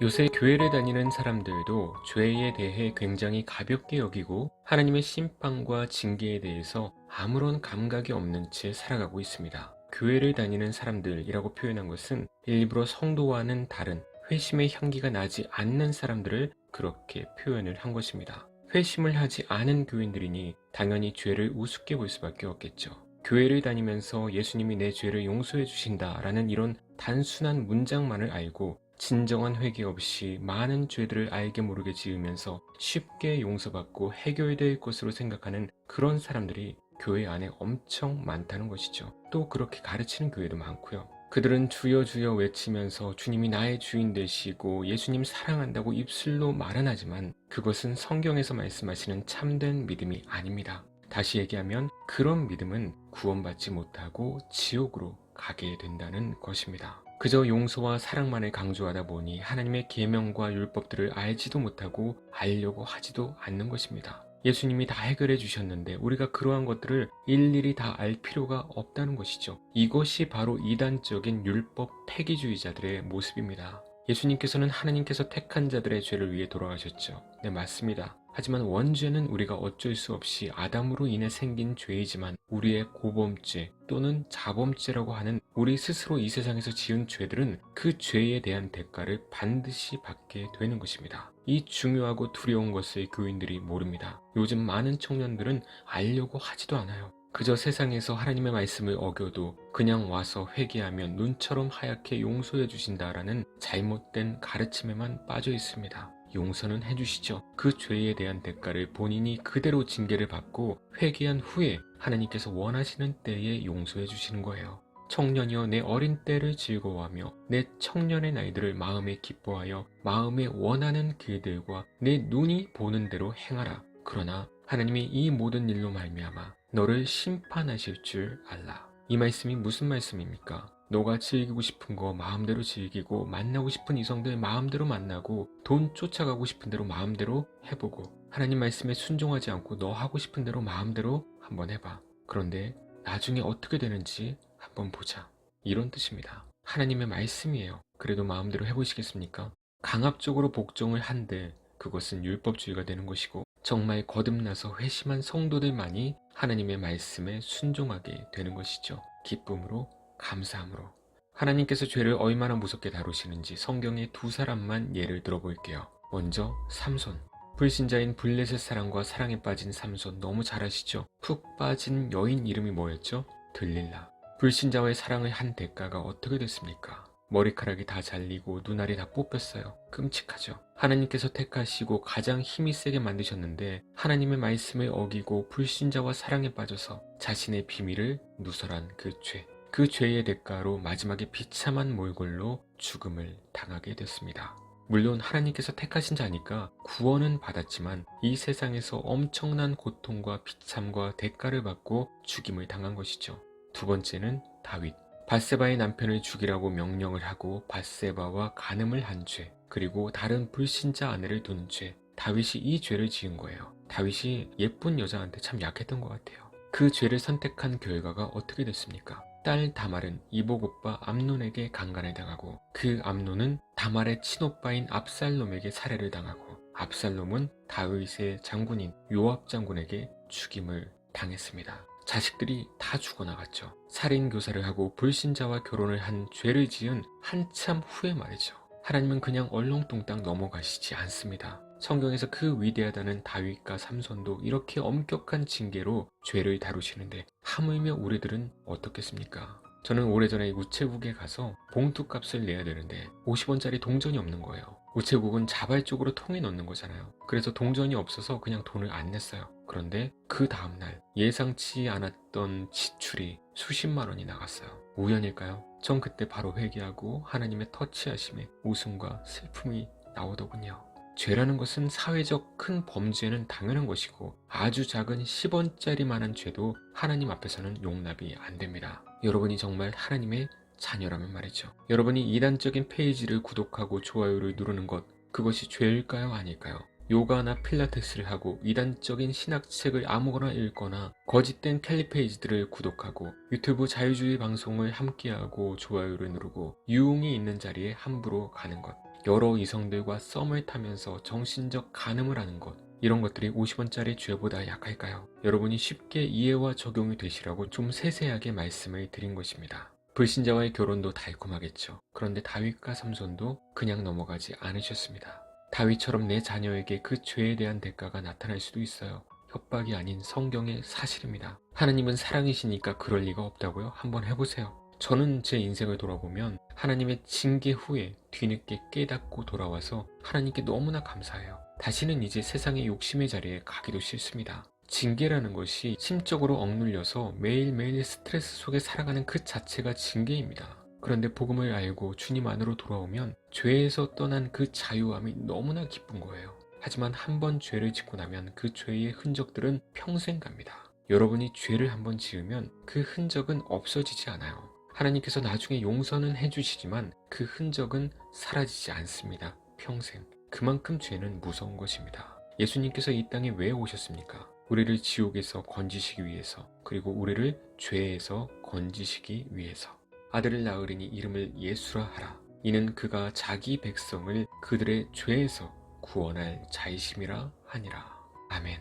요새 교회를 다니는 사람들도 죄에 대해 굉장히 가볍게 여기고 하나님의 심판과 징계에 대해서 아무런 감각이 없는 채 살아가고 있습니다. 교회를 다니는 사람들이라고 표현한 것은 일부러 성도와는 다른 회심의 향기가 나지 않는 사람들을 그렇게 표현을 한 것입니다. 회심을 하지 않은 교인들이니 당연히 죄를 우습게 볼 수밖에 없겠죠. 교회를 다니면서 예수님이 내 죄를 용서해 주신다라는 이런 단순한 문장만을 알고 진정한 회개 없이 많은 죄들을 알게 모르게 지으면서 쉽게 용서받고 해결될 것으로 생각하는 그런 사람들이 교회 안에 엄청 많다는 것이죠. 또 그렇게 가르치는 교회도 많고요. 그들은 주여 주여 외치면서 주님이 나의 주인 되시고 예수님 사랑한다고 입술로 말은 하지만 그것은 성경에서 말씀하시는 참된 믿음이 아닙니다. 다시 얘기하면 그런 믿음은 구원받지 못하고 지옥으로 가게 된다는 것입니다. 그저 용서와 사랑만을 강조하다 보니 하나님의 계명과 율법들을 알지도 못하고 알려고 하지도 않는 것입니다. 예수님이 다 해결해 주셨는데 우리가 그러한 것들을 일일이 다 알 필요가 없다는 것이죠. 이것이 바로 이단적인 율법 폐기주의자들의 모습입니다. 예수님께서는 하나님께서 택한 자들의 죄를 위해 돌아가셨죠. 네, 맞습니다. 하지만 원죄는 우리가 어쩔 수 없이 아담으로 인해 생긴 죄이지만 우리의 고범죄 또는 자범죄라고 하는 우리 스스로 이 세상에서 지은 죄들은 그 죄에 대한 대가를 반드시 받게 되는 것입니다. 이 중요하고 두려운 것을 교인들이 모릅니다. 요즘 많은 청년들은 알려고 하지도 않아요. 그저 세상에서 하나님의 말씀을 어겨도 그냥 와서 회개하면 눈처럼 하얗게 용서해 주신다라는 잘못된 가르침에만 빠져 있습니다. 용서는 해주시죠. 그 죄에 대한 대가를 본인이 그대로 징계를 받고 회개한 후에 하나님께서 원하시는 때에 용서해 주시는 거예요. 청년이여 내 어린 때를 즐거워하며 내 청년의 나이들을 마음에 기뻐하여 마음에 원하는 길들과 내 눈이 보는 대로 행하라. 그러나 하나님이 이 모든 일로 말미암아 너를 심판하실 줄 알라. 이 말씀이 무슨 말씀입니까? 너가 즐기고 싶은 거 마음대로 즐기고 만나고 싶은 이성들 마음대로 만나고 돈 쫓아가고 싶은 대로 마음대로 해보고 하나님 말씀에 순종하지 않고 너 하고 싶은 대로 마음대로 한번 해봐. 그런데 나중에 어떻게 되는지 한번 보자. 이런 뜻입니다. 하나님의 말씀이에요. 그래도 마음대로 해보시겠습니까? 강압적으로 복종을 한들 그것은 율법주의가 되는 것이고 정말 거듭나서 회심한 성도들만이 하나님의 말씀에 순종하게 되는 것이죠. 기쁨으로 감사함으로. 하나님께서 죄를 얼마나 무섭게 다루시는지 성경의 두 사람만 예를 들어볼게요. 먼저 삼손. 불신자인 블레셋 사람과 사랑에 빠진 삼손 너무 잘 아시죠? 푹 빠진 여인 이름이 뭐였죠? 들릴라. 불신자와의 사랑을 한 대가가 어떻게 됐습니까? 머리카락이 다 잘리고 눈알이 다 뽑혔어요. 끔찍하죠. 하나님께서 택하시고 가장 힘이 세게 만드셨는데 하나님의 말씀을 어기고 불신자와 사랑에 빠져서 자신의 비밀을 누설한 그 죄. 그 죄의 대가로 마지막에 비참한 몰골로 죽음을 당하게 됐습니다. 물론 하나님께서 택하신 자니까 구원은 받았지만 이 세상에서 엄청난 고통과 비참과 대가를 받고 죽임을 당한 것이죠. 두 번째는 다윗. 밧세바의 남편을 죽이라고 명령을 하고 밧세바와 간음을 한 죄, 그리고 다른 불신자 아내를 둔 죄. 다윗이 이 죄를 지은 거예요. 다윗이 예쁜 여자한테 참 약했던 것 같아요. 그 죄를 선택한 결과가 어떻게 됐습니까? 딸 다말은 이복 오빠 암논에게 강간을 당하고 그 암논은 다말의 친오빠인 압살롬에게 살해를 당하고 압살롬은 다윗의 장군인 요압 장군에게 죽임을 당했습니다. 자식들이 다 죽어나갔죠. 살인교사를 하고 불신자와 결혼을 한 죄를 지은 한참 후에 말이죠. 하나님은 그냥 얼렁뚱땅 넘어가시지 않습니다. 성경에서 그 위대하다는 다윗과 삼손도 이렇게 엄격한 징계로 죄를 다루시는데 하물며 우리들은 어떻겠습니까? 저는 오래전에 우체국에 가서 봉투값을 내야 되는데 50원짜리 동전이 없는 거예요. 우체국은 자발적으로 통에 넣는 거잖아요. 그래서 동전이 없어서 그냥 돈을 안 냈어요. 그런데 그 다음날 예상치 않았던 지출이 수십만 원이 나갔어요. 우연일까요? 전 그때 바로 회개하고 하나님의 터치하심에 웃음과 슬픔이 나오더군요. 죄라는 것은 사회적 큰 범죄는 당연한 것이고 아주 작은 10원짜리만한 죄도 하나님 앞에서는 용납이 안 됩니다. 여러분이 정말 하나님의 자녀라면 말이죠. 여러분이 이단적인 페이지를 구독하고 좋아요를 누르는 것, 그것이 죄일까요? 아닐까요? 요가나 필라테스를 하고 이단적인 신학책을 아무거나 읽거나 거짓된 캘리페이지들을 구독하고 유튜브 자유주의 방송을 함께하고 좋아요를 누르고 유흥이 있는 자리에 함부로 가는 것, 여러 이성들과 썸을 타면서 정신적 간음을 하는 것, 이런 것들이 50원짜리 죄보다 약할까요? 여러분이 쉽게 이해와 적용이 되시라고 좀 세세하게 말씀을 드린 것입니다. 불신자와의 결혼도 달콤하겠죠. 그런데 다윗과 삼손도 그냥 넘어가지 않으셨습니다. 다윗처럼 내 자녀에게 그 죄에 대한 대가가 나타날 수도 있어요. 협박이 아닌 성경의 사실입니다. 하나님은 사랑이시니까 그럴 리가 없다고요? 한번 해보세요. 저는 제 인생을 돌아보면 하나님의 징계 후에 뒤늦게 깨닫고 돌아와서 하나님께 너무나 감사해요. 다시는 이제 세상의 욕심의 자리에 가기도 싫습니다. 징계라는 것이 심적으로 억눌려서 매일매일 스트레스 속에 살아가는 그 자체가 징계입니다. 그런데 복음을 알고 주님 안으로 돌아오면 죄에서 떠난 그 자유함이 너무나 기쁜 거예요. 하지만 한 번 죄를 짓고 나면 그 죄의 흔적들은 평생 갑니다. 여러분이 죄를 한번 지으면 그 흔적은 없어지지 않아요. 하나님께서 나중에 용서는 해주시지만 그 흔적은 사라지지 않습니다. 평생. 그만큼 죄는 무서운 것입니다. 예수님께서 이 땅에 왜 오셨습니까? 우리를 지옥에서 건지시기 위해서, 그리고 우리를 죄에서 건지시기 위해서. 아들을 낳으리니 이름을 예수라 하라. 이는 그가 자기 백성을 그들의 죄에서 구원할 자이심이라 하니라. 아멘.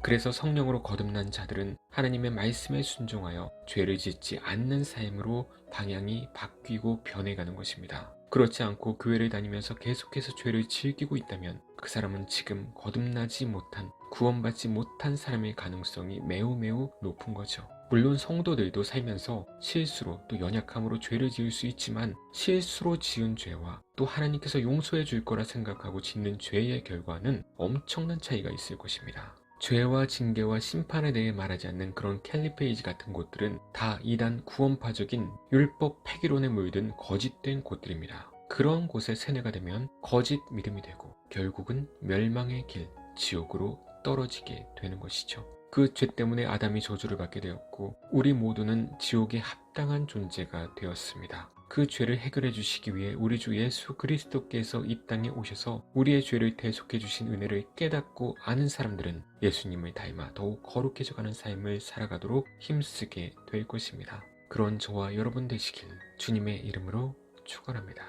그래서 성령으로 거듭난 자들은 하나님의 말씀에 순종하여 죄를 짓지 않는 삶으로 방향이 바뀌고 변해가는 것입니다. 그렇지 않고 교회를 다니면서 계속해서 죄를 즐기고 있다면 그 사람은 지금 거듭나지 못한, 구원받지 못한 사람의 가능성이 매우 높은 거죠. 물론 성도들도 살면서 실수로 또 연약함으로 죄를 지을 수 있지만 실수로 지은 죄와 또 하나님께서 용서해 줄 거라 생각하고 짓는 죄의 결과는 엄청난 차이가 있을 것입니다. 죄와 징계와 심판에 대해 말하지 않는 그런 캘리 페이지 같은 곳들은 다 이단 구원파적인 율법 폐기론에 물든 거짓된 곳들입니다. 그런 곳에 세뇌가 되면 거짓 믿음이 되고 결국은 멸망의 길, 지옥으로 떨어지게 되는 것이죠. 그 죄 때문에 아담이 저주를 받게 되었고 우리 모두는 지옥에 합당한 존재가 되었습니다. 그 죄를 해결해 주시기 위해 우리 주 예수 그리스도께서 이 땅에 오셔서 우리의 죄를 대속해 주신 은혜를 깨닫고 아는 사람들은 예수님을 닮아 더욱 거룩해져가는 삶을 살아가도록 힘쓰게 될 것입니다. 그런 저와 여러분 되시길 주님의 이름으로 축원합니다.